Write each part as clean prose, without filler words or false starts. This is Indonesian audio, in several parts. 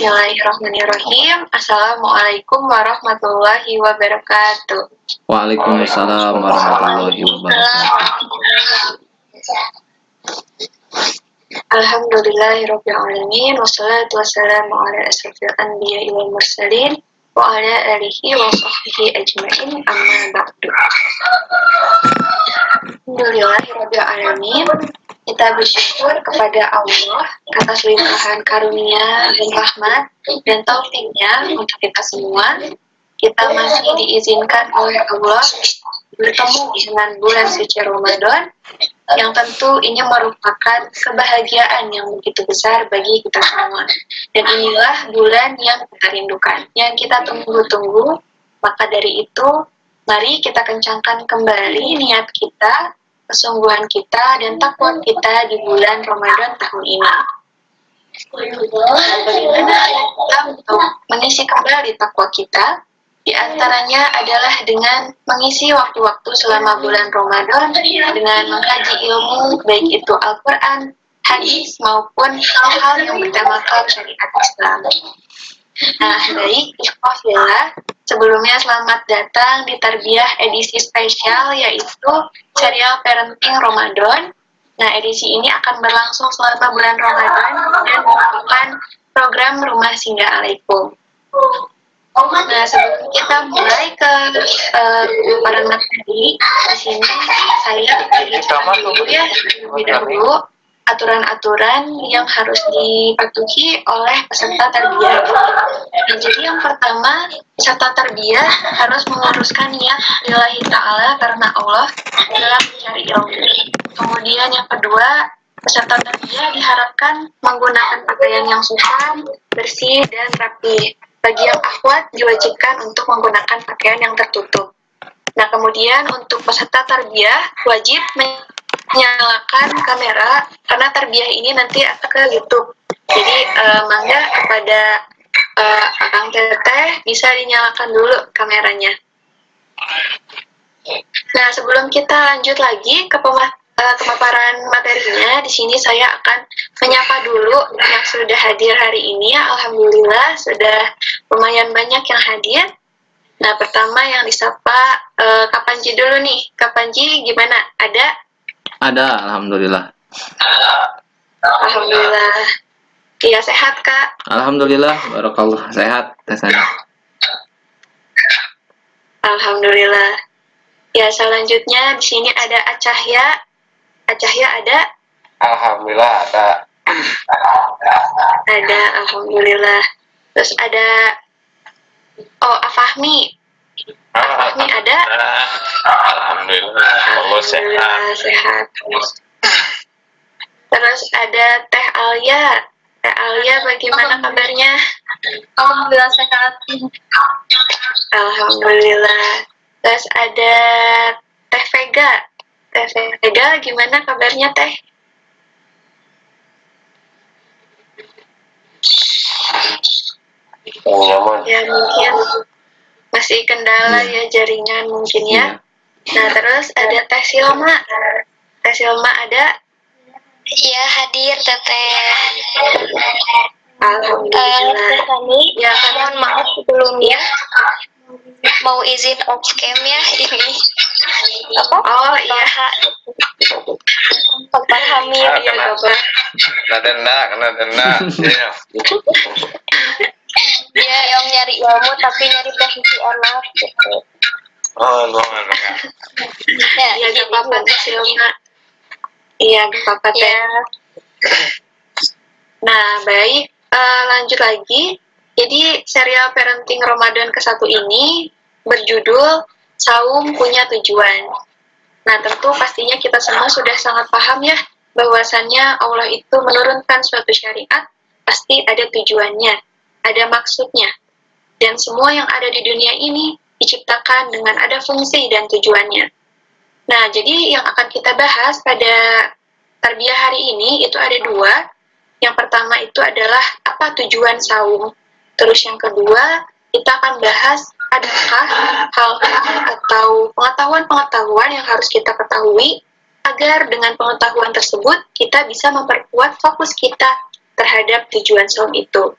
Bismillahirrahmanirrahim. Assalamualaikum warahmatullahi wabarakatuh. Waalaikumsalam warahmatullahi wabarakatuh. Alhamdulillahirabbil alamin wassalatu wassalamu ala asrofil anbiya'i wal mursalin wa ala alihi wa sahbihi ajma'in amma ba'du. Alhamdulillahirabbil alamin. Kita bersyukur kepada Allah atas limpahan karunia dan rahmat dan taufiknya untuk kita semua. Kita masih diizinkan oleh Allah bertemu dengan bulan suci Ramadan yang tentu ini merupakan kebahagiaan yang begitu besar bagi kita semua. Dan inilah bulan yang kita rindukan, yang kita tunggu-tunggu. Maka dari itu, mari kita kencangkan kembali niat kita, kesungguhan kita, dan takwa kita di bulan Ramadan tahun ini. Bagaimana kita untuk mengisi kembali takwa kita? Di antaranya adalah dengan mengisi waktu-waktu selama bulan Ramadan dengan mengkaji ilmu, baik itu Al-Quran, hadis, maupun hal-hal yang bertemakan syariat Islam. Nah, baik, ikhwafillah, sebelumnya selamat datang di Tarbiyah edisi spesial, yaitu serial Parenting Ramadan. Nah, edisi ini akan berlangsung selama bulan Ramadan dan merupakan program Rumah Singgah Alaikum. Nah, sebelum kita mulai ke para materi, di sini saya akan dulu ya, terlebih dahulu aturan-aturan yang harus dipatuhi oleh peserta tarbiyah. Nah, jadi yang pertama, peserta tarbiyah harus menguruskan niat lillahi ta'ala karena Allah dalam mencari ilmu. Kemudian yang kedua, peserta tarbiyah diharapkan menggunakan pakaian yang sopan, bersih, dan rapi. Bagi yang akhwat diwajibkan untuk menggunakan pakaian yang tertutup. Nah, kemudian untuk peserta tarbiyah wajib menyalakan kamera karena tarbiyah ini nanti akan ke YouTube. Jadi mangga kepada Akang Teteh bisa dinyalakan dulu kameranya. Nah, sebelum kita lanjut lagi ke pemaparan materinya, di sini saya akan menyapa dulu yang sudah hadir hari ini. Alhamdulillah sudah lumayan banyak yang hadir. Nah, pertama yang disapa Kak Panji dulu nih. Kak Panji gimana? Ada? Ada, alhamdulillah. Alhamdulillah. Iya, sehat Kak? Alhamdulillah, barakallah, sehat rasanya. Alhamdulillah. Ya, selanjutnya di sini ada Acahya. Acahya ada? Alhamdulillah ada. Ada, alhamdulillah. Terus ada Afahmi. Afahmi ada? Alhamdulillah, Allah sehat. Sehat. Terus ada Teh Alia. Teh Alia bagaimana kabarnya? Alhamdulillah sehat. Alhamdulillah. Terus ada Teh Vega. Teh Vega gimana kabarnya Teh? Ya mungkin masih kendala ya jaringan mungkin ya. Nah, terus ada Teh Silma. Teh Silma ada? Iya, hadir Teteh. Alhamdulillah. Ya, mohon maaf sebelumnya. Mau izin off cam ya ini. Apa? Oh iya. Bapak hamil ya Bapak. Kena denda. Ya, yang nyari ilmu tapi nyari posisi anak gitu. Oh, enggak. Ya, iya gak apa-apa Teh Silma. Iya gak apa-apa Teh. Ya. Nah, baik. Lanjut lagi. Jadi serial Parenting Ramadan ke-1 ini berjudul Saum Punya Tujuan. Nah, tentu pastinya kita semua sudah sangat paham ya bahwasannya Allah itu menurunkan suatu syariat pasti ada tujuannya, ada maksudnya. Dan semua yang ada di dunia ini diciptakan dengan ada fungsi dan tujuannya. Nah, jadi yang akan kita bahas pada tarbiyah hari ini itu ada dua. Yang pertama itu adalah apa tujuan saum. Terus yang kedua, kita akan bahas adakah hal-hal atau pengetahuan-pengetahuan yang harus kita ketahui agar dengan pengetahuan tersebut kita bisa memperkuat fokus kita terhadap tujuan saum itu.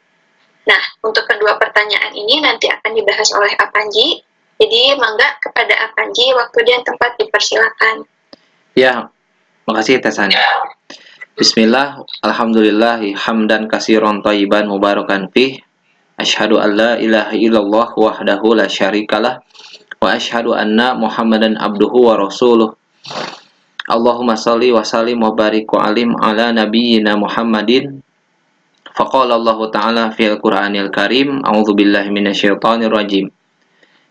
Nah, untuk kedua pertanyaan ini nanti akan dibahas oleh Apanji. Jadi, mangga kepada Apanji, waktu dan tempat dipersilakan. Ya, makasih Teh Sani. Bismillah, alhamdulillah, hamdan katsiran thayyiban mubarakan fih. Asyhadu an la ilaha illallah wahdahu la syarikalah wa asyhadu anna Muhammadan abduhu wa rasuluh. Allahumma shalli wa sallim wa barik wa alim ala nabiyyina Muhammadin. Faqala Allah Ta'ala fil Qur'anil Karim, a'udzu billahi minasyaitonir rajim.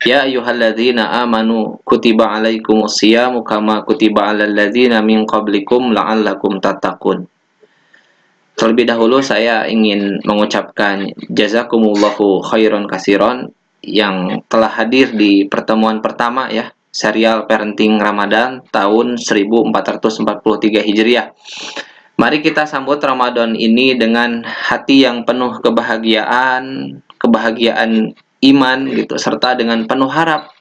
Ya ayyuhalladzina amanu kutiba alaikumus syiyamu kama kutiba alal ladzina min qablikum la'allakum tattaqun. Terlebih dahulu saya ingin mengucapkan jazakumullahu khairan katsiran yang telah hadir di pertemuan pertama ya, serial parenting Ramadan tahun 1443 Hijriah. Mari kita sambut Ramadan ini dengan hati yang penuh kebahagiaan iman gitu, serta dengan penuh harap.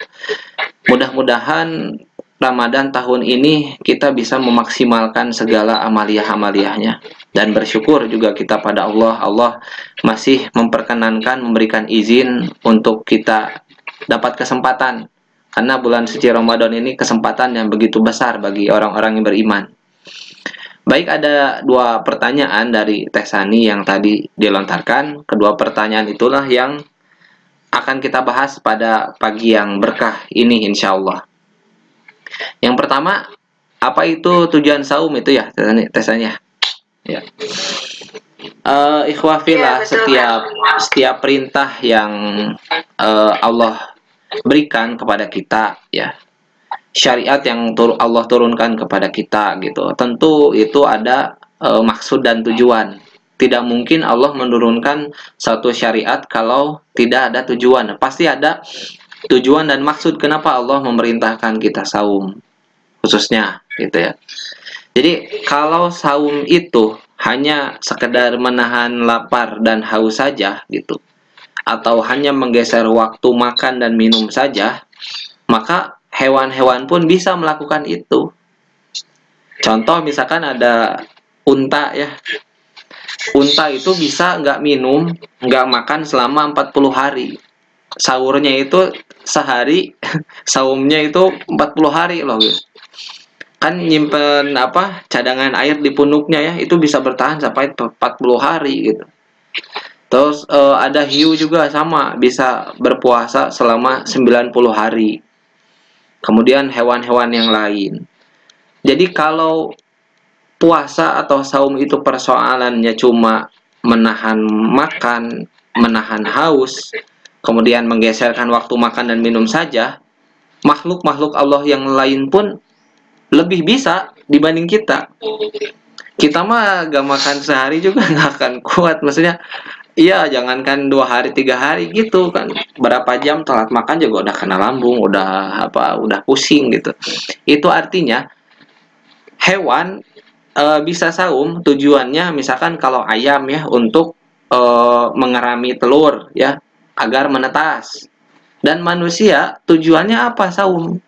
Mudah-mudahan Ramadan tahun ini kita bisa memaksimalkan segala amaliyah-amaliyahnya dan bersyukur juga kita pada Allah. Allah masih memperkenankan, memberikan izin untuk kita dapat kesempatan, karena bulan suci Ramadan ini kesempatan yang begitu besar bagi orang-orang yang beriman. Baik, ada dua pertanyaan dari Teh Sani yang tadi dilontarkan. Kedua pertanyaan itulah yang akan kita bahas pada pagi yang berkah ini insya Allah. Yang pertama, apa itu tujuan saum itu ya, Teh Sani ya? Ya. Ikhwah fillah, setiap perintah yang Allah berikan kepada kita ya, syariat yang Allah turunkan kepada kita gitu, tentu itu ada maksud dan tujuan. Tidak mungkin Allah menurunkan satu syariat kalau tidak ada tujuan. Pasti ada tujuan dan maksud kenapa Allah memerintahkan kita saum khususnya gitu ya. Jadi kalau saum itu hanya sekedar menahan lapar dan haus saja gitu, atau hanya menggeser waktu makan dan minum saja, maka hewan-hewan pun bisa melakukan itu. Contoh misalkan ada unta ya. Unta itu bisa nggak minum, nggak makan selama 40 hari. Sahurnya itu sehari, saumnya itu 40 hari loh guys. Kan nyimpen cadangan air di punuknya ya, itu bisa bertahan sampai 40 hari gitu. Terus ada hiu juga sama, bisa berpuasa selama 90 hari. Kemudian hewan-hewan yang lain. Jadi kalau puasa atau saum itu persoalannya cuma menahan makan, menahan haus, kemudian menggeserkan waktu makan dan minum saja, makhluk-makhluk Allah yang lain pun lebih bisa dibanding kita. Kita mah gak makan sehari juga gak akan kuat. Maksudnya, iya, jangankan 2 hari, 3 hari gitu kan. Berapa jam telat makan juga udah kena lambung, udah pusing gitu. Itu artinya hewan bisa saum tujuannya misalkan kalau ayam ya untuk mengerami telur ya agar menetas. Dan manusia tujuannya apa saum?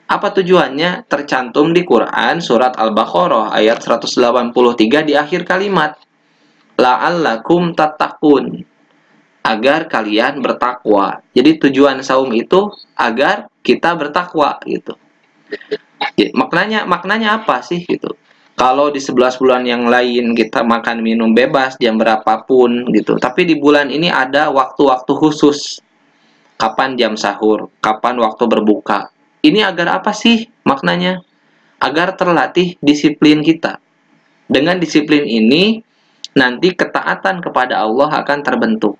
Apa tujuannya? Tercantum di Quran surat Al-Baqarah ayat 183 di akhir kalimat. La'allakum tattaqun, agar kalian bertakwa. Jadi tujuan saum itu agar kita bertakwa gitu. Jadi, maknanya apa sih gitu? Kalau di 11 bulan yang lain kita makan minum bebas jam berapapun gitu, tapi di bulan ini ada waktu-waktu khusus. Kapan jam sahur, kapan waktu berbuka. Ini agar apa sih maknanya? Agar terlatih disiplin kita. Dengan disiplin ini nanti ketaatan kepada Allah akan terbentuk.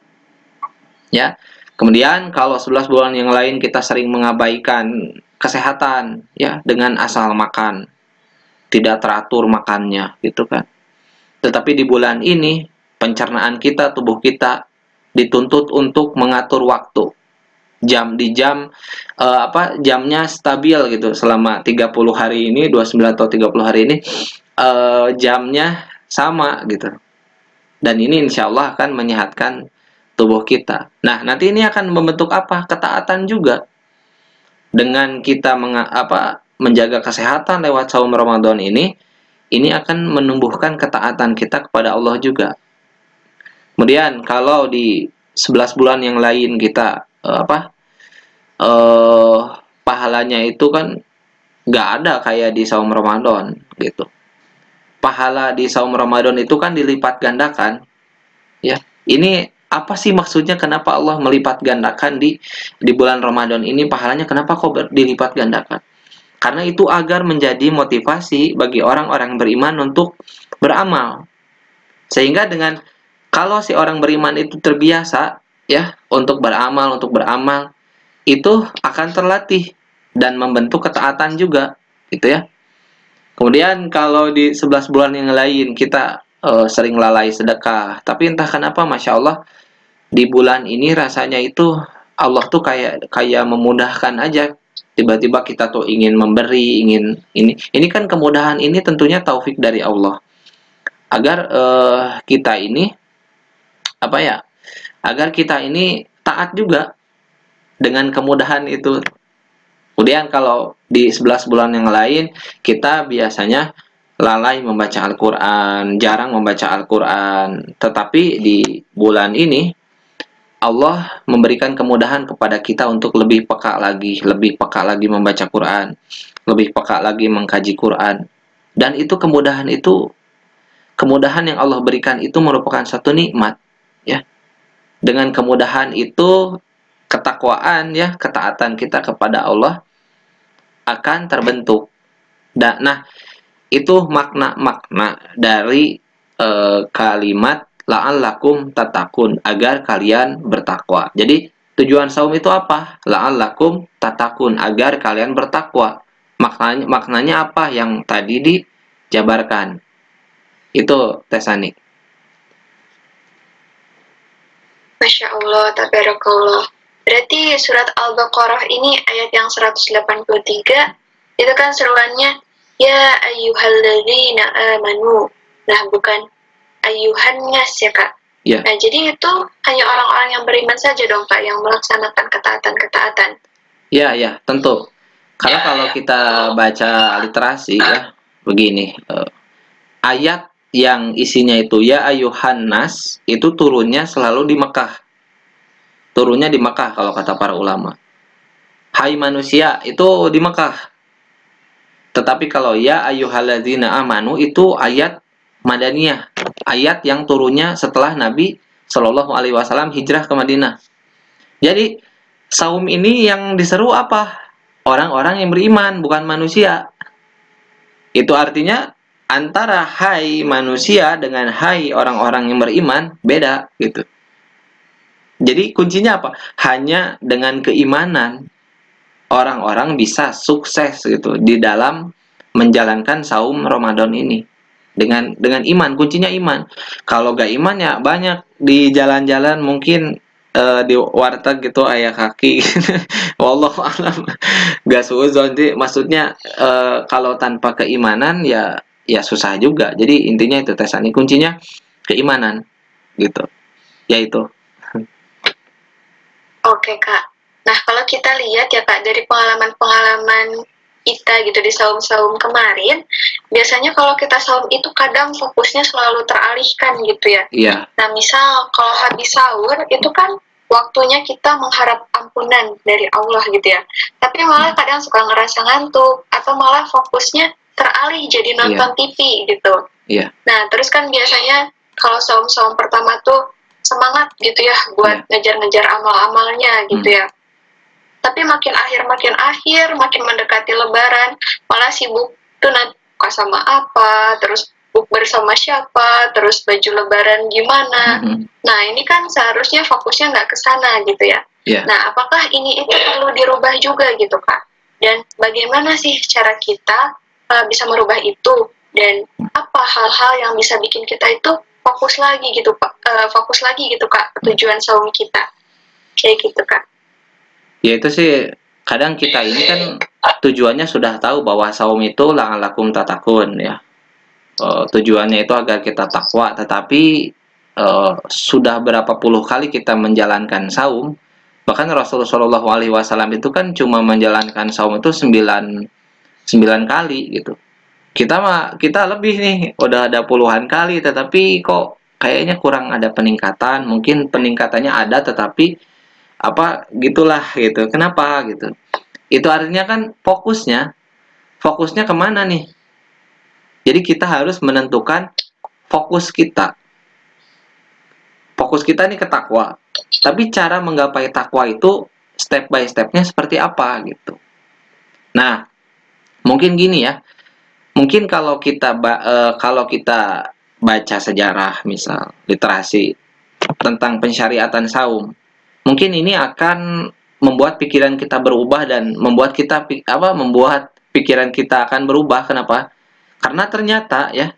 Ya. Kemudian kalau 11 bulan yang lain kita sering mengabaikan kesehatan ya dengan asal makan, tidak teratur makannya gitu kan. Tetapi di bulan ini pencernaan kita, tubuh kita dituntut untuk mengatur waktu. Jamnya stabil gitu selama 30 hari ini, 29 atau 30 hari ini jamnya sama gitu. Dan ini insya Allah akan menyehatkan tubuh kita. Nah, nanti ini akan membentuk apa? Ketaatan juga. Dengan kita menjaga kesehatan lewat saum Ramadan ini akan menumbuhkan ketaatan kita kepada Allah juga. Kemudian kalau di 11 bulan yang lain kita pahalanya itu kan nggak ada kayak di saum Ramadan gitu. Pahala di saum Ramadan itu kan dilipat gandakan, ya. Ini apa sih maksudnya, kenapa Allah melipat gandakan di bulan Ramadan ini pahalanya, kenapa kok dilipat gandakan? Karena itu agar menjadi motivasi bagi orang-orang beriman untuk beramal. Sehingga dengan kalau si orang beriman itu terbiasa ya untuk beramal, itu akan terlatih dan membentuk ketaatan juga, gitu ya. Kemudian kalau di 11 bulan yang lain kita sering lalai sedekah, tapi entah kenapa Masya Allah di bulan ini rasanya itu Allah tuh kayak memudahkan aja. Tiba-tiba kita tuh ingin memberi, ingin ini kan kemudahan ini tentunya taufik dari Allah. Agar kita ini agar kita ini taat juga dengan kemudahan itu. Kemudian kalau di 11 bulan yang lain kita biasanya lalai membaca Al-Quran, jarang membaca Al-Quran. Tetapi di bulan ini Allah memberikan kemudahan kepada kita untuk lebih peka lagi membaca Quran, lebih peka lagi mengkaji Quran. Dan itu kemudahan yang Allah berikan itu merupakan satu nikmat, ya. Dengan kemudahan itu ketakwaan, ya, ketaatan kita kepada Allah akan terbentuk. Nah, itu makna-makna dari kalimat la'allakum tatakun, agar kalian bertakwa. Jadi tujuan saum itu apa? La'allakum tatakun, agar kalian bertakwa. Maknanya apa yang tadi dijabarkan? Itu Tesani. Masya Allah, tabarakallah. Berarti surat Al-Baqarah ini ayat yang 183 itu kan seruannya ya ayyuhalladzina amanu. Nah, bukan ayyuhannas ya Kak. Ya. Nah, jadi itu hanya orang-orang yang beriman saja dong Kak yang melaksanakan ketaatan-ketaatan. Ya, tentu. Karena kalau kita baca literasi ya, begini, ayat yang isinya itu ya ayyuhannas itu turunnya selalu di Mekah. Turunnya di Mekah kalau kata para ulama. Hai manusia itu di Mekah. Tetapi kalau ya ayyuhalladzina amanu itu ayat Madaniyah, ayat yang turunnya setelah Nabi Shallallahu Alaihi Wasallam hijrah ke Madinah. Jadi saum ini yang diseru apa? Orang-orang yang beriman, bukan manusia. Itu artinya antara hai manusia dengan hai orang-orang yang beriman beda gitu. Jadi kuncinya apa? Hanya dengan keimanan orang-orang bisa sukses gitu di dalam menjalankan saum Ramadan ini. Dengan iman, kuncinya iman. Kalau gak iman ya banyak di jalan-jalan mungkin di warteg gitu ayah kaki. Wallahu a'lam. Gak suuzon sih. Maksudnya kalau tanpa keimanan ya susah juga. Jadi intinya itu Tesani, kuncinya keimanan gitu. Ya itu. Oke Kak. Nah, kalau kita lihat ya Kak dari pengalaman-pengalaman kita gitu di saum-saum kemarin, biasanya kalau kita saum itu kadang fokusnya selalu teralihkan gitu ya. Iya. Nah, misal kalau habis sahur itu kan waktunya kita mengharap ampunan dari Allah gitu ya. Tapi malah kadang suka ngerasa ngantuk atau malah fokusnya teralih jadi nonton TV gitu. Iya. Nah, terus kan biasanya kalau saum-saum pertama tuh semangat gitu ya buat ngejar-ngejar amal-amalnya gitu ya. Tapi makin akhir, makin mendekati Lebaran, malah sibuk tuh nanti buka sama apa, terus bukber sama siapa, terus baju Lebaran gimana. Nah, ini kan seharusnya fokusnya nggak ke sana gitu ya. Nah, apakah ini itu perlu dirubah juga gitu Kak? Dan bagaimana sih cara kita bisa merubah itu? Dan apa hal-hal yang bisa bikin kita itu fokus lagi gitu Kak, tujuan saum kita? Kayak gitu Kak. Ya itu sih kadang kita ini kan tujuannya sudah tahu bahwa saum itu la'allakum tatakun ya. Tujuannya itu agar kita takwa, tetapi sudah berapa puluh kali kita menjalankan saum. Bahkan Rasulullah Shallallahu Alaihi Wasallam itu kan cuma menjalankan saum itu 9 kali gitu. Kita lebih nih, udah ada puluhan kali, tetapi kok kayaknya kurang ada peningkatan. Mungkin peningkatannya ada tetapi apa gitulah gitu. Kenapa gitu? Itu artinya kan fokusnya kemana nih? Jadi kita harus menentukan fokus kita. Fokus kita nih ke takwa. Tapi cara menggapai takwa itu step by stepnya seperti apa gitu. Nah, mungkin gini ya. Mungkin kalau kita baca sejarah misal literasi tentang pensyariatan saum, mungkin ini akan membuat pikiran kita berubah dan membuat pikiran kita akan berubah. Kenapa? Karena ternyata ya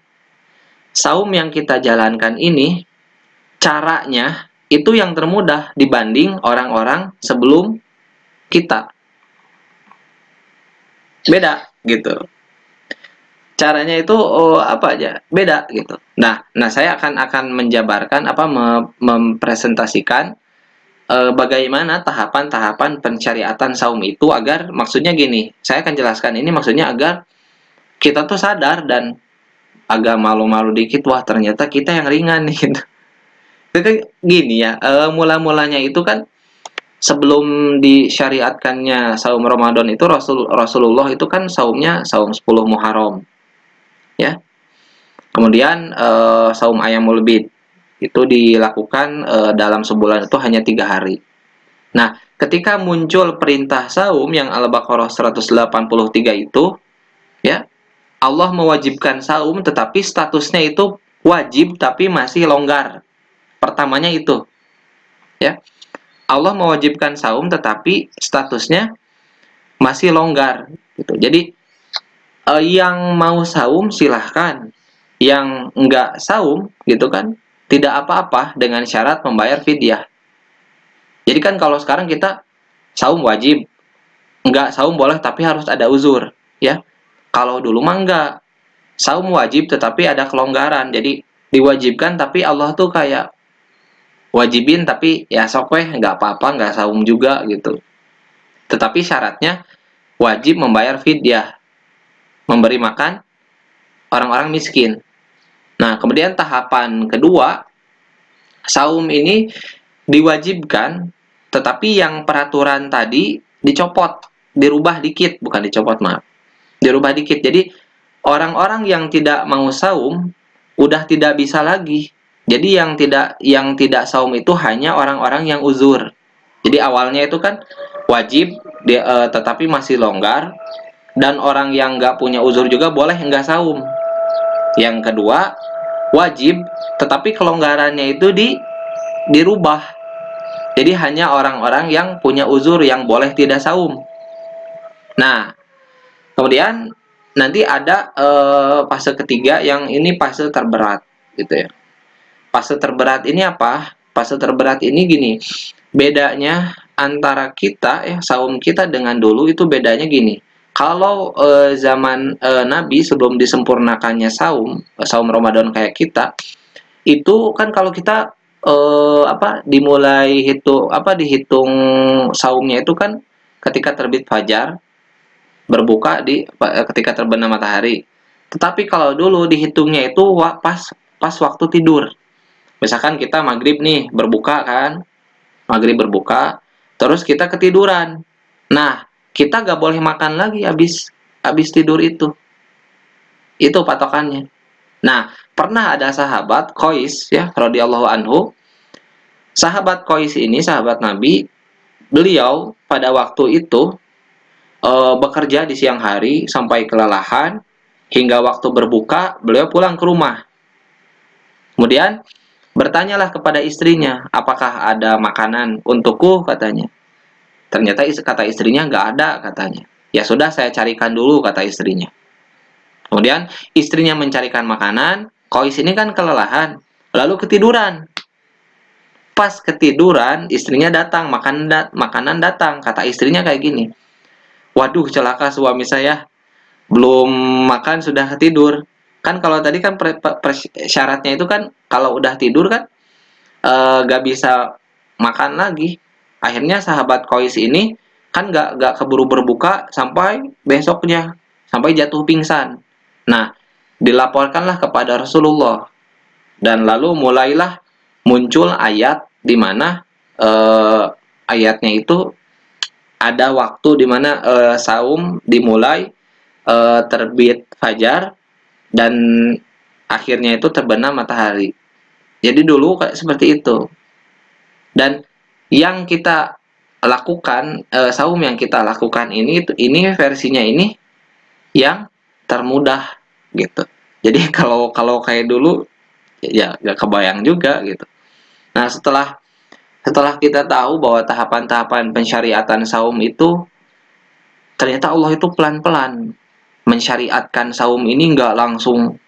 saum yang kita jalankan ini caranya itu yang termudah dibanding orang-orang sebelum kita. Beda gitu. Caranya itu apa aja beda gitu. Nah saya akan menjabarkan mempresentasikan bagaimana tahapan-tahapan pensyariatan saum itu agar maksudnya gini. Saya akan jelaskan ini maksudnya agar kita tuh sadar dan agak malu-malu dikit, wah ternyata kita yang ringan nih gitu. Itu gini ya, mula-mulanya itu kan sebelum disyariatkannya saum Ramadan itu Rasulullah itu kan saumnya saum 10 Muharram. Ya. Kemudian saum Ayyamul Bid itu dilakukan dalam sebulan itu hanya 3 hari. Nah, ketika muncul perintah saum yang Al-Baqarah 183 itu, ya, Allah mewajibkan saum tetapi statusnya itu wajib tapi masih longgar. Pertamanya itu. Ya. Allah mewajibkan saum tetapi statusnya masih longgar gitu. Jadi yang mau saum silahkan, yang enggak saum gitu kan tidak apa-apa dengan syarat membayar fidyah. Jadi kan kalau sekarang kita saum wajib, enggak saum boleh tapi harus ada uzur ya. Kalau dulu mah enggak, saum wajib tetapi ada kelonggaran. Jadi diwajibkan tapi Allah tuh kayak wajibin tapi ya sok weh enggak apa-apa, enggak saum juga gitu. Tetapi syaratnya wajib membayar fidyah, memberi makan orang-orang miskin. Nah, kemudian tahapan kedua, saum ini diwajibkan, tetapi yang peraturan tadi dicopot, dirubah dikit, bukan dicopot, maaf. Dirubah dikit. Jadi, orang-orang yang tidak mau saum, udah tidak bisa lagi. Jadi, yang tidak saum itu hanya orang-orang yang uzur. Jadi, awalnya itu kan wajib, tetapi masih longgar, dan orang yang nggak punya uzur juga boleh nggak saum. Yang kedua, wajib, tetapi kelonggarannya itu dirubah. Jadi hanya orang-orang yang punya uzur yang boleh tidak saum. Nah, kemudian nanti ada fase ketiga yang ini fase terberat, gitu ya. Fase terberat ini apa? Fase terberat ini gini, bedanya antara kita saum kita dengan dulu itu bedanya gini. Kalau zaman Nabi sebelum disempurnakannya saum Ramadan kayak kita, itu kan kalau kita dihitung saumnya itu kan ketika terbit fajar, berbuka ketika terbenam matahari. Tetapi kalau dulu dihitungnya itu pas waktu tidur. Misalkan kita maghrib nih berbuka kan, maghrib berbuka, terus kita ketiduran. Nah, kita gak boleh makan lagi habis tidur itu. Itu patokannya. Nah, pernah ada sahabat Qais ya, radhiyallahu anhu. Sahabat Qais ini sahabat Nabi, beliau pada waktu itu bekerja di siang hari sampai kelelahan, hingga waktu berbuka beliau pulang ke rumah. Kemudian bertanyalah kepada istrinya, apakah ada makanan untukku, katanya. Ternyata kata istrinya nggak ada, katanya. Ya sudah, saya carikan dulu, kata istrinya. Kemudian istrinya mencarikan makanan, Qais ini kan kelelahan, lalu ketiduran. Pas ketiduran, istrinya datang, makanan datang. Kata istrinya kayak gini, waduh celaka suami saya, belum makan sudah tidur. Kan kalau tadi kan syaratnya itu kan kalau udah tidur kan nggak bisa makan lagi. Akhirnya sahabat Qais ini kan nggak keburu berbuka sampai besoknya, sampai jatuh pingsan. Nah, dilaporkanlah kepada Rasulullah. Dan lalu mulailah muncul ayat di mana ayatnya itu ada waktu di mana saum dimulai terbit fajar dan akhirnya itu terbenam matahari. Jadi dulu kayak seperti itu. Dan yang kita lakukan, saum yang kita lakukan ini versinya ini yang termudah gitu. Jadi kalau kayak dulu ya gak kebayang juga gitu. Nah, setelah kita tahu bahwa tahapan-tahapan pensyariatan saum itu ternyata Allah itu pelan-pelan mensyariatkan saum ini, nggak langsung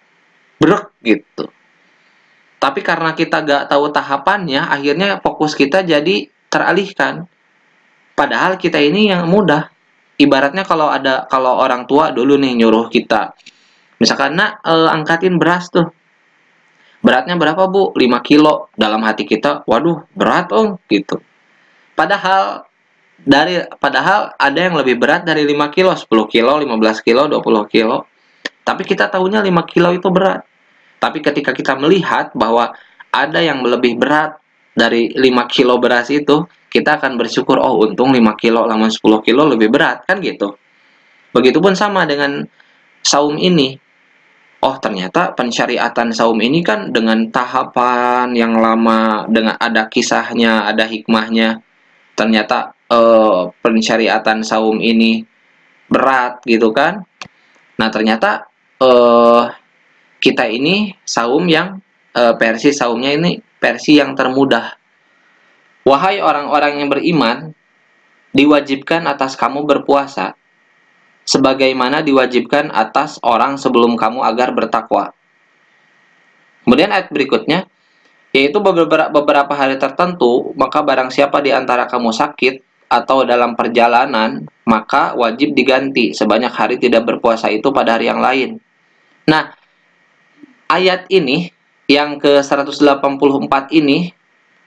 brek gitu. Tapi karena kita nggak tahu tahapannya, akhirnya fokus kita jadi teralihkan. Padahal kita ini yang mudah. Ibaratnya kalau orang tua dulu nih nyuruh kita, misalkan nak angkatin beras tuh. Beratnya berapa bu? 5 kilo. Dalam hati kita, waduh berat om gitu. Padahal ada yang lebih berat dari 5 kilo, 10 kilo, 15 kilo, 20 kilo. Tapi kita tahunya 5 kilo itu berat. Tapi ketika kita melihat bahwa ada yang lebih berat dari 5 kilo beras itu, kita akan bersyukur, oh untung 5 kilo lawan 10 kilo lebih berat, kan gitu. Begitupun sama dengan saum ini. Oh ternyata pensyariatan saum ini kan dengan tahapan yang lama, dengan ada kisahnya, ada hikmahnya. Ternyata pensyariatan saum ini berat gitu kan. Nah ternyata kita ini saum yang versi saumnya ini versi yang termudah. Wahai orang-orang yang beriman, diwajibkan atas kamu berpuasa sebagaimana diwajibkan atas orang sebelum kamu agar bertakwa. Kemudian ayat berikutnya, yaitu beberapa hari tertentu, maka barang siapa di antara kamu sakit atau dalam perjalanan, maka wajib diganti sebanyak hari tidak berpuasa itu pada hari yang lain. Nah, ayat ini, yang ke-184 ini,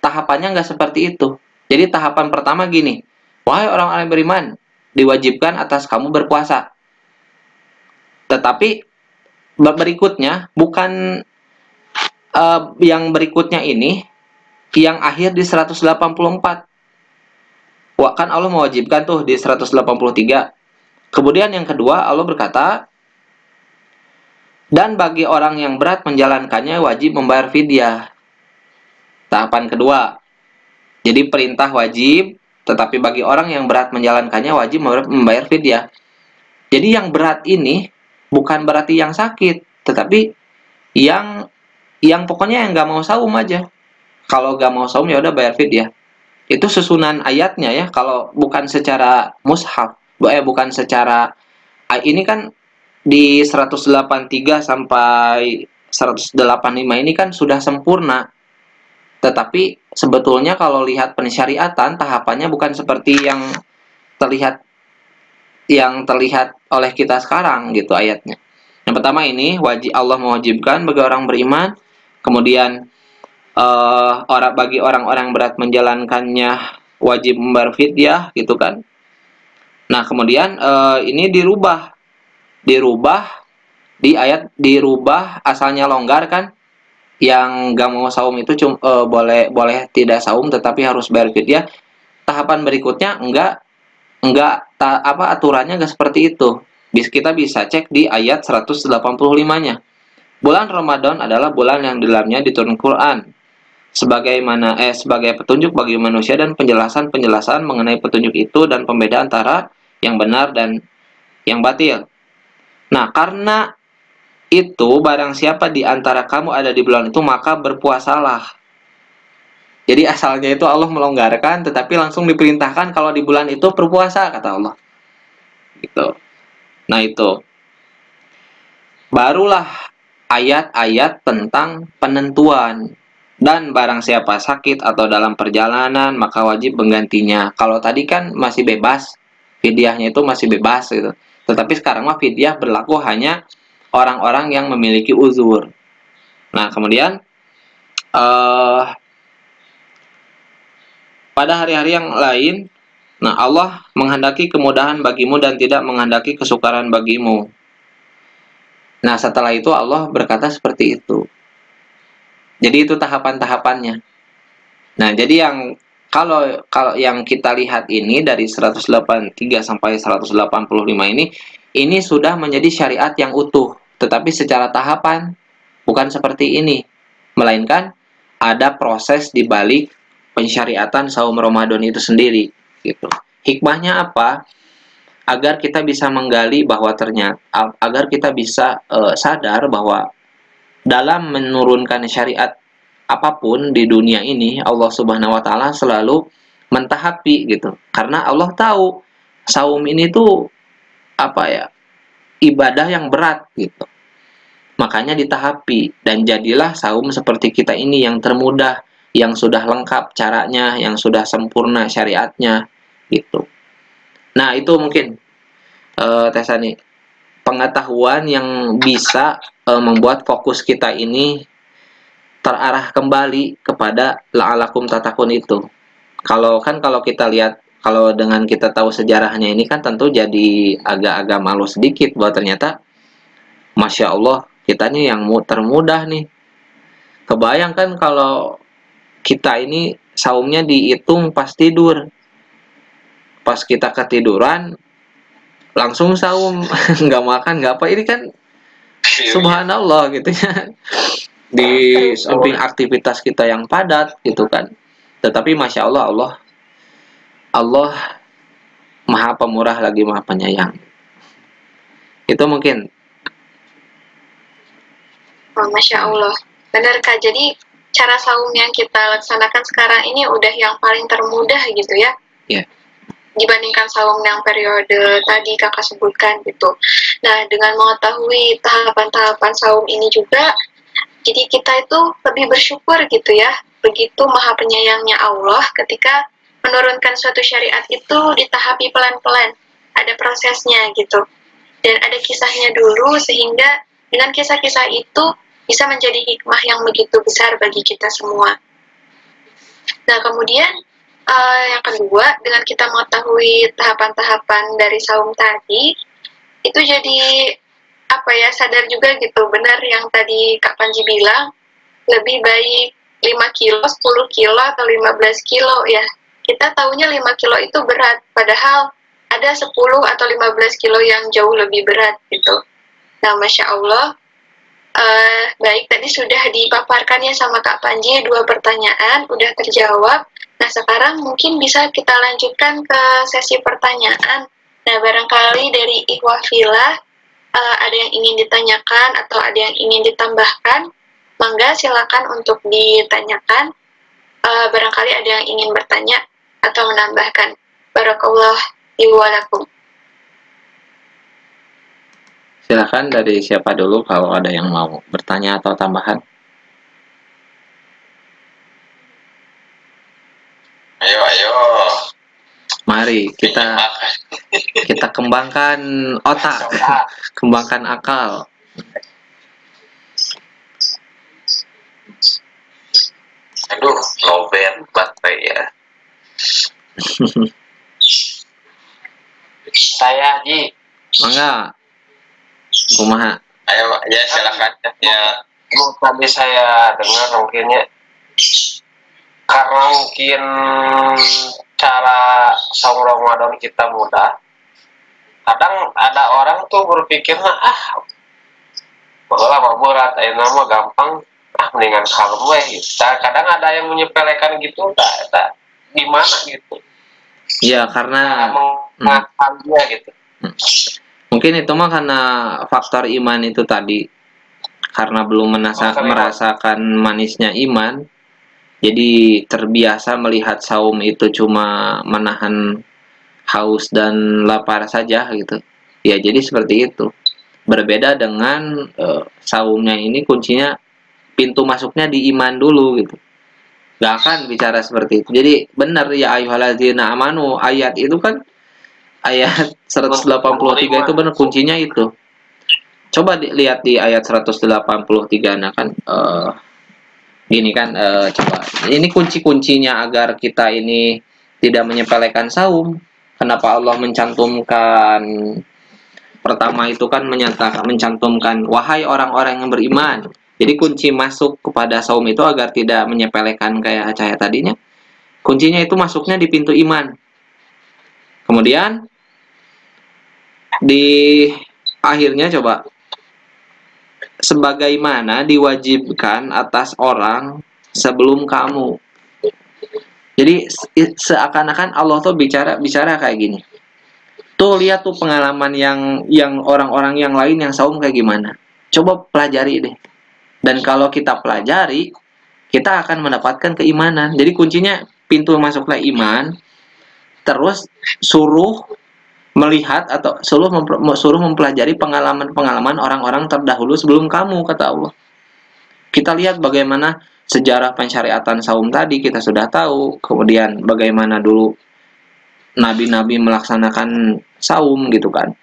tahapannya nggak seperti itu. Jadi tahapan pertama gini, wahai orang-orang beriman, diwajibkan atas kamu berpuasa. Tetapi berikutnya bukan yang berikutnya ini yang akhir di 184. Wah, kan Allah mewajibkan tuh di 183. Kemudian yang kedua Allah berkata, dan bagi orang yang berat menjalankannya wajib membayar fidyah. Tahapan kedua. Jadi perintah wajib, tetapi bagi orang yang berat menjalankannya wajib membayar fidyah. Jadi yang berat ini bukan berarti yang sakit, tetapi yang pokoknya yang nggak mau saum aja. Kalau nggak mau saum ya udah bayar fidyah. Itu susunan ayatnya ya. Kalau bukan secara mushaf, bukan secara ini kan di 183 sampai 185 ini kan sudah sempurna. Tetapi sebetulnya kalau lihat pensyariatan tahapannya bukan seperti yang terlihat oleh kita sekarang gitu ayatnya. Yang pertama ini Allah mewajibkan bagi orang beriman, kemudian bagi orang-orang berat menjalankannya wajib membayar fidyah gitu kan. Nah kemudian ini dirubah di ayat, dirubah asalnya longgar kan. Yang gak mau saum itu boleh tidak saum tetapi harus bayar fidyah. Tahapan berikutnya aturannya enggak seperti itu. Kita bisa cek di ayat 185-nya. Bulan Ramadan adalah bulan yang di dalamnya diturunkan Quran sebagai petunjuk bagi manusia dan penjelasan mengenai petunjuk itu dan pembeda antara yang benar dan yang batil. Nah, karena itu barang siapa di antara kamu ada di bulan itu maka berpuasalah. Jadi asalnya itu Allah melonggarkan tetapi langsung diperintahkan kalau di bulan itu berpuasa kata Allah. Gitu. Nah, itu barulah ayat-ayat tentang penentuan. Dan barang siapa sakit atau dalam perjalanan maka wajib menggantinya. Kalau tadi kan masih bebas, fidyahnya itu masih bebas gitu. Tetapi sekarang mah fidyah berlaku hanya orang-orang yang memiliki uzur. Nah, kemudian pada hari-hari yang lain, nah Allah menghendaki kemudahan bagimu dan tidak menghendaki kesukaran bagimu. Nah, setelah itu Allah berkata seperti itu. Jadi itu tahapan-tahapannya. Nah, jadi yang kalau kalau yang kita lihat ini dari 183 sampai 185 ini sudah menjadi syariat yang utuh, tetapi secara tahapan, bukan seperti ini. Melainkan ada proses di balik pensyariatan saum Ramadan itu sendiri, gitu. Hikmahnya apa? Agar kita bisa menggali bahwa ternyata, agar kita bisa sadar bahwa dalam menurunkan syariat apapun di dunia ini, Allah Subhanahu wa taala selalu mentahapi gitu. Karena Allah tahu saum ini tuh apa ya? Ibadah yang berat gitu. Makanya ditahapi, dan jadilah saum seperti kita ini yang termudah, yang sudah lengkap caranya, yang sudah sempurna syariatnya gitu. Nah, itu mungkin Tesani, pengetahuan yang bisa membuat fokus kita ini terarah kembali kepada la'alakum tatakun itu. Kalau kita lihat, kalau dengan kita tahu sejarahnya ini kan tentu jadi agak-agak malu sedikit bahwa ternyata Masya Allah kita nih yang termudah nih. Kebayang kan kalau kita ini saumnya dihitung pas tidur. Pas kita ketiduran langsung saum, nggak makan, nggak apa, ini kan subhanallah gitu ya, di samping aktivitas kita yang padat gitu kan, tetapi masya Allah, Allah maha pemurah lagi maha penyayang. Itu mungkin. Oh, masya Allah, benar Kak. Jadi cara saum yang kita laksanakan sekarang ini udah yang paling termudah gitu ya. Iya. Dibandingkan saum yang periode tadi kakak sebutkan gitu. Nah, dengan mengetahui tahapan-tahapan saum ini juga, jadi kita itu lebih bersyukur gitu ya. Begitu maha penyayangnya Allah ketika menurunkan suatu syariat itu ditahapi pelan-pelan. Ada prosesnya gitu. Dan ada kisahnya dulu, sehingga dengan kisah-kisah itu bisa menjadi hikmah yang begitu besar bagi kita semua. Nah, kemudian yang kedua, dengan kita mengetahui tahapan-tahapan dari saum tadi, itu jadi sadar juga gitu, benar yang tadi Kak Panji bilang, lebih baik 5 kilo, 10 kilo, atau 15 kilo ya. Kita tahunya 5 kilo itu berat, padahal ada 10 atau 15 kilo yang jauh lebih berat gitu. Nah, Masya Allah, baik, tadi sudah dipaparkan ya sama Kak Panji 2 pertanyaan, udah terjawab. Nah, sekarang mungkin bisa kita lanjutkan ke sesi pertanyaan. Nah, barangkali dari Ikhwah Fillah ada yang ingin ditanyakan atau ada yang ingin ditambahkan, mangga silakan untuk ditanyakan. Barangkali ada yang ingin bertanya atau menambahkan. Barakallah iwalakum. Silakan dari siapa dulu kalau ada yang mau bertanya atau tambahan. Ayo. Mari kita kembangkan otak, kembangkan akal. Aduh, lowbat baterai ya. Saya Ji. Mangga. Kumaha? Ayo, ya silakan ya. Tadi saya dengar mungkinnya karena mungkin cara saum Ramadan kita mudah, kadang ada orang tuh berpikir bahwa lama berat, nama gampang, mendingan kalem gitu. Kadang ada yang menyepelekan gitu, tak gimana gitu. Iya, karena mengakalnya gitu. Mungkin itu mah karena faktor iman itu tadi, karena belum merasakan manisnya iman. Jadi terbiasa melihat saum itu cuma menahan haus dan lapar saja gitu. Ya, jadi seperti itu. Berbeda dengan saumnya ini kuncinya, pintu masuknya di iman dulu gitu. Gak akan bicara seperti itu. Jadi benar ya ayyuhalladzina amanu, ayat itu kan ayat 183 itu benar kuncinya itu. Coba lihat di ayat 183, nah kan gini kan, coba ini kunci-kuncinya agar kita ini tidak menyepelekan saum. Kenapa Allah mencantumkan, pertama itu kan mencantumkan wahai orang-orang yang beriman, Jadi kunci masuk kepada saum itu agar tidak menyepelekan kayak Cahaya tadinya, kuncinya itu masuknya di pintu iman. Kemudian di akhirnya coba, sebagaimana diwajibkan atas orang sebelum kamu. Jadi seakan-akan Allah tuh bicara kayak gini. Tuh lihat tuh pengalaman yang orang-orang yang lain yang saum kayak gimana. Coba pelajari deh. Dan kalau kita pelajari, kita akan mendapatkan keimanan. Jadi kuncinya pintu masuklah iman. Terus suruh melihat atau suruh mempelajari pengalaman-pengalaman orang-orang terdahulu sebelum kamu, kata Allah. Kita lihat bagaimana sejarah pensyariatan saum tadi kita sudah tahu. Kemudian bagaimana dulu nabi-nabi melaksanakan saum gitu kan.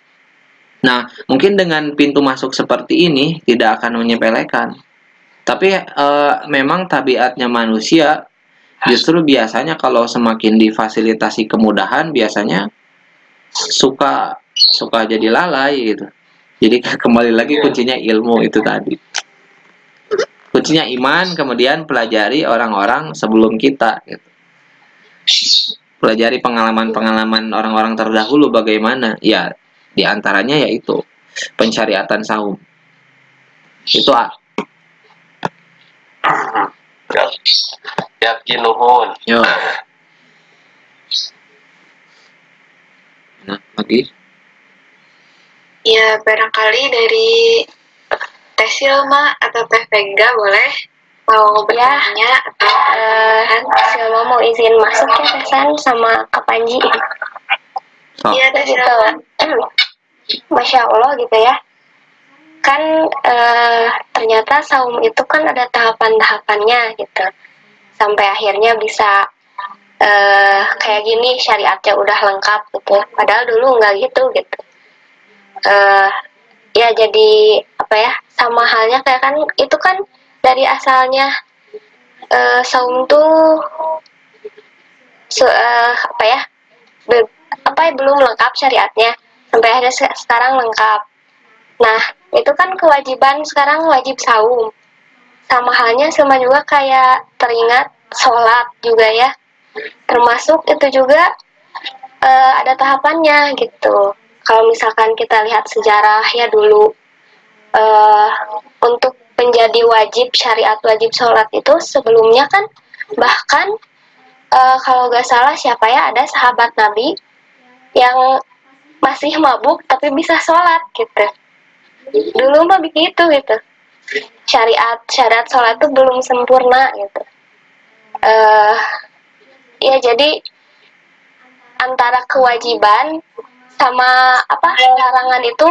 Nah, mungkin dengan pintu masuk seperti ini tidak akan menyepelekan. Tapi memang tabiatnya manusia justru biasanya kalau semakin difasilitasi kemudahan biasanya suka jadi lalai gitu. Jadi kembali lagi kuncinya ilmu itu tadi. Kuncinya iman, kemudian pelajari orang-orang sebelum kita gitu. Pelajari pengalaman-pengalaman orang-orang terdahulu bagaimana. Ya, di antaranya yaitu pensyariatan saum. Itu Yakin nuhun. Yo. Nah, lagi. Ya, barangkali dari Teh Silma atau Teh Vega boleh mau bertanya atau Silma mau izin masuk ya Tesan sama Kak Panji. So. Iya, Teh Gitu. Silma. Masya Allah gitu ya. Kan ternyata saum itu kan ada tahapan-tahapannya gitu. Sampai akhirnya bisa kayak gini, syariatnya udah lengkap gitu. Padahal dulu nggak gitu. Ya jadi apa ya, sama halnya kayak kan itu kan dari asalnya saum tuh belum lengkap syariatnya, sampai akhirnya sekarang lengkap. Nah, itu kan kewajiban, sekarang wajib saum. Sama halnya sama juga kayak teringat sholat juga ya. Termasuk itu juga ada tahapannya gitu. Kalau misalkan kita lihat sejarah ya dulu, untuk menjadi wajib syariat wajib sholat itu sebelumnya kan bahkan kalau gak salah siapa ya, ada sahabat Nabi yang masih mabuk tapi bisa sholat gitu. Dulu mah begitu gitu. Syariat sholat itu belum sempurna gitu. Ya jadi antara kewajiban sama larangan itu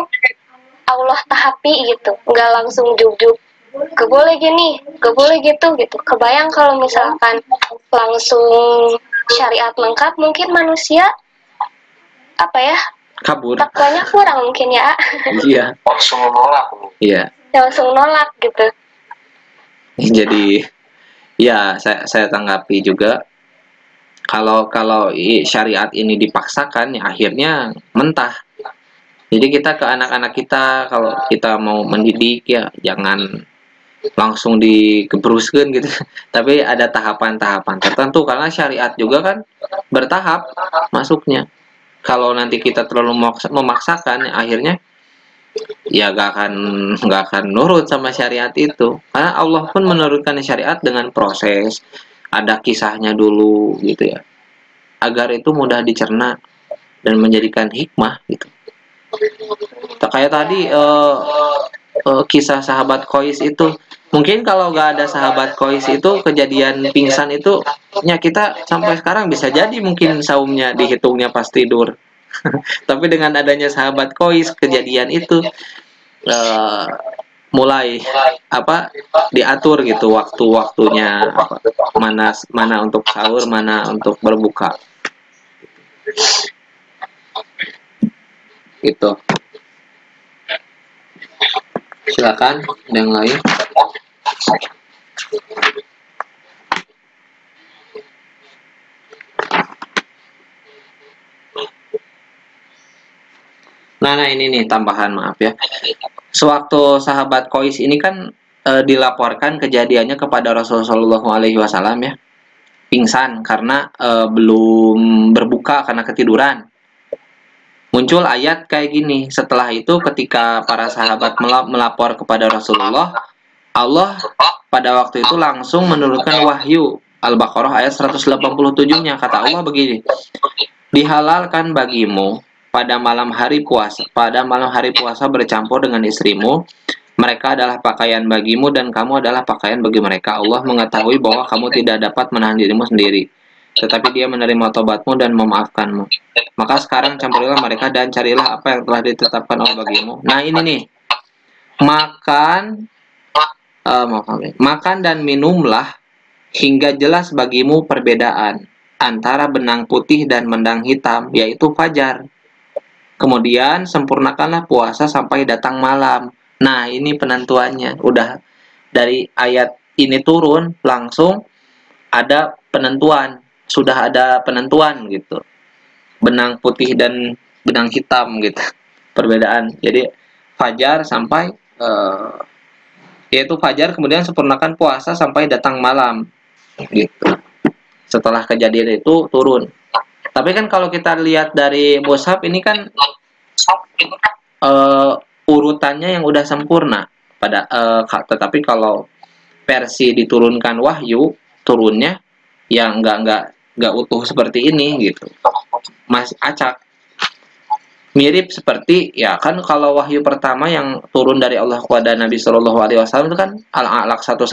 Allah tahapi gitu, nggak langsung juk-juk. Gak boleh gini, gak boleh gitu. Kebayang kalau misalkan langsung syariat lengkap, mungkin manusia Kabur. takwanya kurang mungkin ya. Iya. Langsung menolak. Iya. Langsung nolak gitu. Jadi ya saya tanggapi juga kalau syariat ini dipaksakan ya akhirnya mentah. Jadi kita ke anak-anak kita, kalau kita mau mendidik ya jangan langsung digebruskan gitu. Tapi ada tahapan-tahapan tertentu karena syariat juga kan bertahap masuknya. Kalau nanti kita terlalu memaksakan akhirnya ya gak akan nurut sama syariat itu. Karena Allah pun menurunkan syariat dengan proses, ada kisahnya dulu gitu ya, agar itu mudah dicerna dan menjadikan hikmah gitu. Kayak tadi kisah sahabat Qais itu, mungkin kalau gak ada sahabat Qais itu, kejadian pingsan itu ya kita sampai sekarang bisa jadi mungkin saumnya dihitungnya pas tidur. Tapi dengan adanya sahabat Qais, kejadian itu mulai diatur gitu waktu-waktunya, mana untuk sahur, mana untuk berbuka gitu. Silakan ada yang lain. Nah ini nih tambahan, maaf ya. Sewaktu sahabat Qais ini kan dilaporkan kejadiannya kepada Rasulullah Shallallahu Alaihi Wasallam ya, pingsan karena belum berbuka karena ketiduran. Muncul ayat kayak gini. Setelah itu ketika para sahabat melapor kepada Rasulullah, Allah pada waktu itu langsung menurunkan wahyu. Al-Baqarah ayat 187-nya, kata Allah begini, dihalalkan bagimu pada malam hari puasa bercampur dengan istrimu. Mereka adalah pakaian bagimu dan kamu adalah pakaian bagi mereka. Allah mengetahui bahwa kamu tidak dapat menahan dirimu sendiri, tetapi Dia menerima tobatmu dan memaafkanmu. Maka sekarang campurilah mereka dan carilah apa yang telah ditetapkan Allah bagimu. Nah ini nih, makan dan minumlah hingga jelas bagimu perbedaan antara benang putih dan benang hitam, yaitu fajar. Kemudian sempurnakanlah puasa sampai datang malam. Nah ini penentuannya. Udah dari ayat ini turun langsung ada penentuan. Sudah ada penentuan gitu. Benang putih dan benang hitam gitu. Perbedaan. Jadi fajar sampai yaitu fajar, kemudian sempurnakan puasa sampai datang malam gitu. Setelah kejadian itu turun. Tapi kan kalau kita lihat dari mushaf ini kan urutannya yang udah sempurna pada tetapi kalau versi diturunkan wahyu turunnya yang nggak utuh seperti ini gitu, masih acak. Mirip seperti ya kan kalau wahyu pertama yang turun dari Allah kepada Nabi Shallallahu Alaihi Wasallam itu kan Al-Alaq 1-5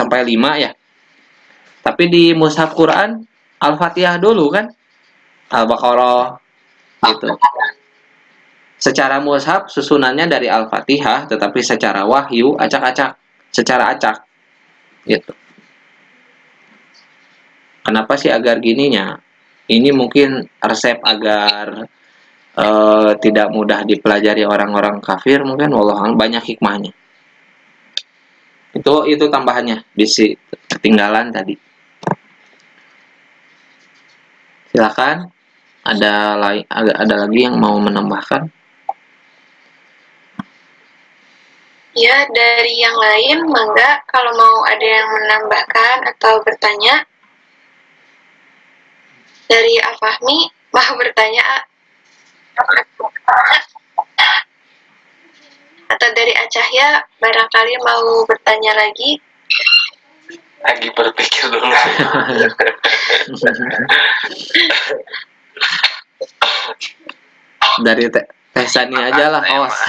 ya. Tapi di mushaf Quran Al-Fatihah dulu kan, Al-Baqarah gitu. Secara mushaf susunannya dari Al-Fatihah, tetapi secara wahyu acak-acak, secara acak gitu. Kenapa sih agar gininya? Ini mungkin resep agar tidak mudah dipelajari orang-orang kafir, mungkin wallahualam, banyak hikmahnya. Itu tambahannya, bisi ketinggalan tadi. Silakan, ada lagi yang mau menambahkan? Ya, dari yang lain, mangga kalau mau ada yang menambahkan atau bertanya. Dari Afahmi, mau bertanya? Atau dari Acahya, barangkali mau bertanya lagi? Lagi berpikir dulu. Dari Teh Sani aja lah, host.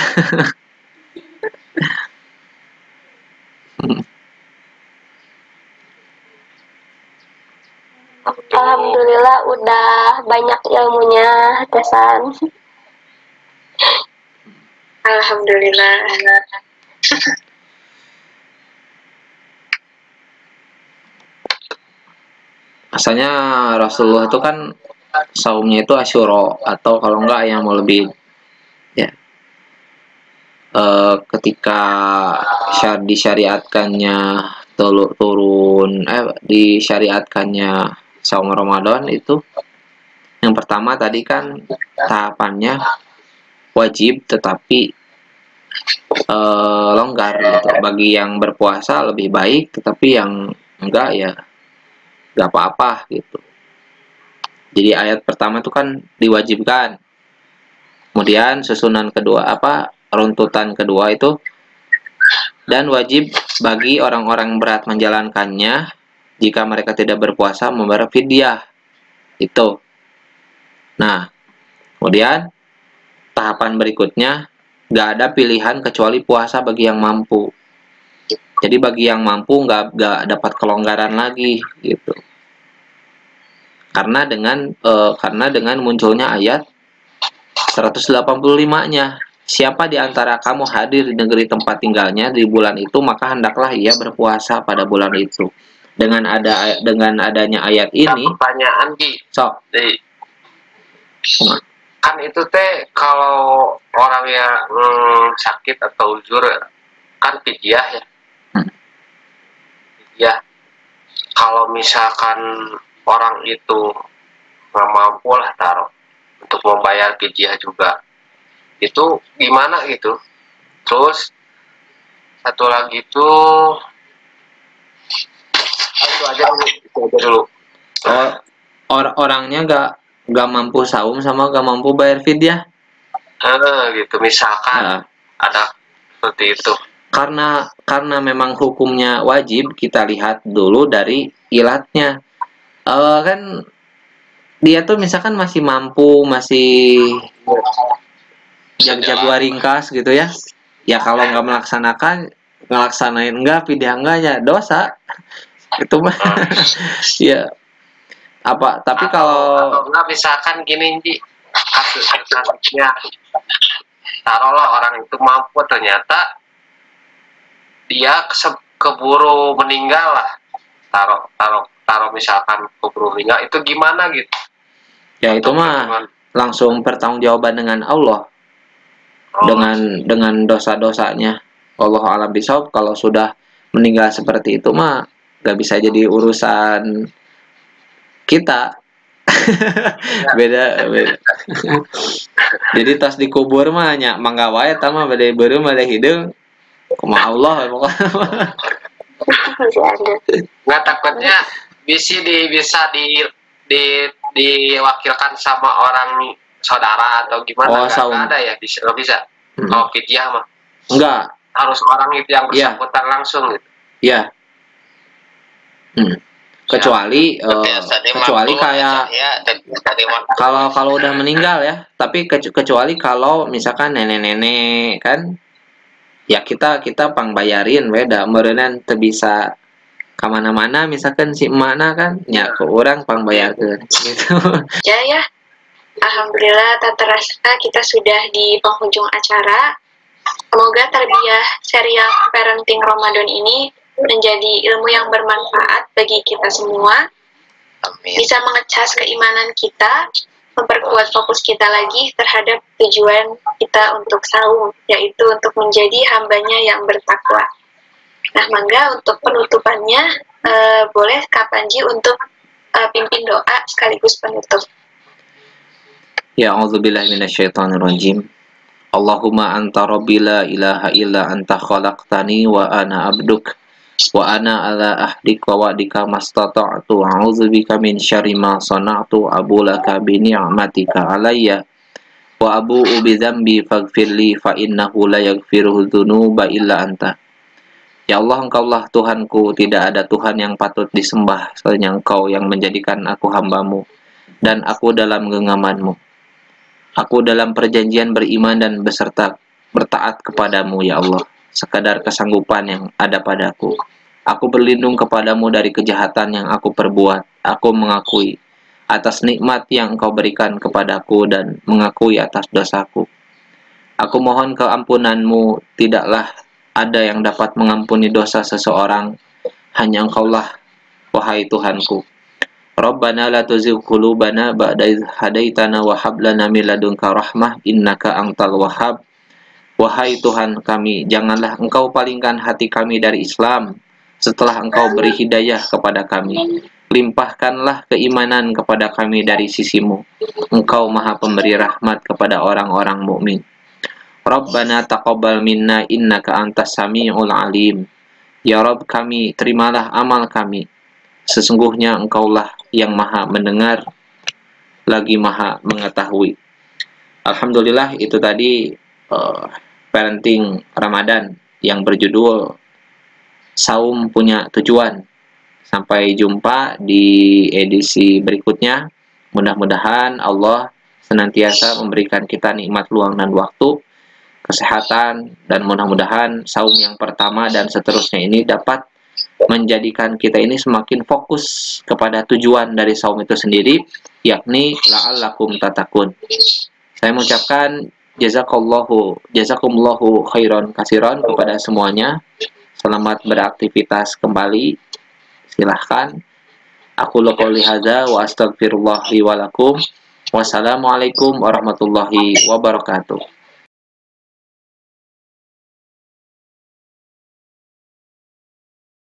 Alhamdulillah udah banyak ilmunya, Tesan. Alhamdulillah. Asalnya Rasulullah itu kan saumnya itu Asyura, atau kalau enggak yang mau lebih ya, ketika disyariatkannya disyariatkannya saum Ramadan itu, yang pertama tadi kan tahapannya wajib tetapi longgar gitu. Bagi yang berpuasa lebih baik, tetapi yang enggak ya nggak apa-apa gitu. Jadi ayat pertama itu kan diwajibkan. Kemudian susunan kedua runtutan kedua itu, dan wajib bagi orang-orang berat menjalankannya jika mereka tidak berpuasa membayar fidyah. Itu. Nah, kemudian tahapan berikutnya nggak ada pilihan kecuali puasa bagi yang mampu. Jadi bagi yang mampu nggak dapat kelonggaran lagi gitu. Karena dengan munculnya ayat 185-nya, siapa di antara kamu hadir di negeri tempat tinggalnya di bulan itu, maka hendaklah ia berpuasa pada bulan itu. Dengan adanya ayat ini, pertanyaan Ki. sok. Kan itu teh kalau orang yang sakit atau uzur kan fidyah ya. Ya, kalau misalkan orang itu nggak mampu lah taruh untuk membayar fidyah juga, itu gimana gitu? Terus satu lagi tuh Itu aja dulu. Orangnya nggak mampu saum sama nggak mampu bayar fidyah. Gitu misalkan ada seperti itu. Karena memang hukumnya wajib, kita lihat dulu dari ilatnya. Kan dia tuh misalkan masih mampu, masih jago ringkas gitu ya. Ya kalau nggak ngelaksanain enggak, fidyah enggak ya dosa. Itu mah ya apa, tapi kalau enggak misalkan gini Ji, kasusnya taruhlah orang itu mampu, ternyata dia keburu meninggal lah, taruh misalkan keburu meninggal, itu gimana gitu ya? Itu mah langsung pertanggungjawaban dengan Allah, dengan dosa-dosanya. Allah alam bisawab. Kalau sudah meninggal seperti itu mah gak bisa jadi urusan kita. beda jadi tas dikubur mah nya mangga wae eta mah bade beureum bade hideung kumaha Allah pokoknya. Nggak, takutnya bisa diwakilkan sama orang saudara atau gimana? Nggak ada ya, nggak bisa. Kalau fidyah mah enggak, harus orang itu yang bersangkutan langsung gitu. Iya. Kecuali kayak kalau udah meninggal ya. Tapi kecuali kalau misalkan nenek-nenek kan, ya kita pangbayarin beda meureunan teu bisa kamana-mana, misalkan si emakna kan nya ke orang pangbayarkeun gitu. Ya, alhamdulillah tak terasa kita sudah di penghujung acara. Semoga tarbiyah serial parenting Ramadan ini menjadi ilmu yang bermanfaat bagi kita semua. Amin. Bisa mengecas keimanan kita, memperkuat fokus kita lagi terhadap tujuan kita untuk saum, yaitu untuk menjadi hambanya yang bertakwa. Nah, mangga untuk penutupannya boleh Kak Panji untuk pimpin doa sekaligus penutup. Ya, a'udzubillahi minasyaitonirrajim. Allahumma anta rabbi la ilaha illa anta khalaqtani wa ana abduk wa ana ala ahdik wa wa'dika mastata'tu a'udzubika min syarri ma sana'tu abulaka bi ni'matika alayya wa abu'u bi dzambi faghfirli fa innahu la yaghfiru dzunuba illa anta. Ya Allah, Engkaulah Tuhanku, tidak ada Tuhan yang patut disembah selain Engkau yang menjadikan aku hambamu dan aku dalam genggamanmu. Aku dalam perjanjian beriman dan beserta bertaat kepadamu ya Allah, sekadar kesanggupan yang ada padaku. Aku berlindung kepadamu dari kejahatan yang aku perbuat. Aku mengakui atas nikmat yang Engkau berikan kepadaku dan mengakui atas dosaku. Aku mohon keampunanmu, tidaklah ada yang dapat mengampuni dosa seseorang, hanya Engkaulah, wahai Tuhanku. Rabbana la tuzigh qulubana ba'da idh hadaitana wa hab lana min ladunka rahmah innaka antal wahhab. Wahai Tuhan kami, janganlah Engkau palingkan hati kami dari Islam setelah Engkau beri hidayah kepada kami. Limpahkanlah keimanan kepada kami dari sisimu. Engkau Maha Pemberi rahmat kepada orang-orang mukmin. Rabbana taqabbal minna innaka antas samiul alim. Ya Rabb kami, terimalah amal kami. Sesungguhnya Engkaulah yang Maha mendengar lagi Maha mengetahui. Alhamdulillah, itu tadi parenting Ramadan yang berjudul Saum Punya Tujuan. Sampai jumpa di edisi berikutnya. Mudah-mudahan Allah senantiasa memberikan kita nikmat luang dan waktu, kesehatan, dan mudah-mudahan saum yang pertama dan seterusnya ini dapat menjadikan kita ini semakin fokus kepada tujuan dari saum itu sendiri, yakni la'allakum tatakun. Saya mengucapkan jazakumullahu khairan kasiran kepada semuanya. Selamat beraktivitas kembali. Silahkan. Aku qouli hadza wa astaghfirullah li wa lakum. Wassalamualaikum warahmatullahi wabarakatuh.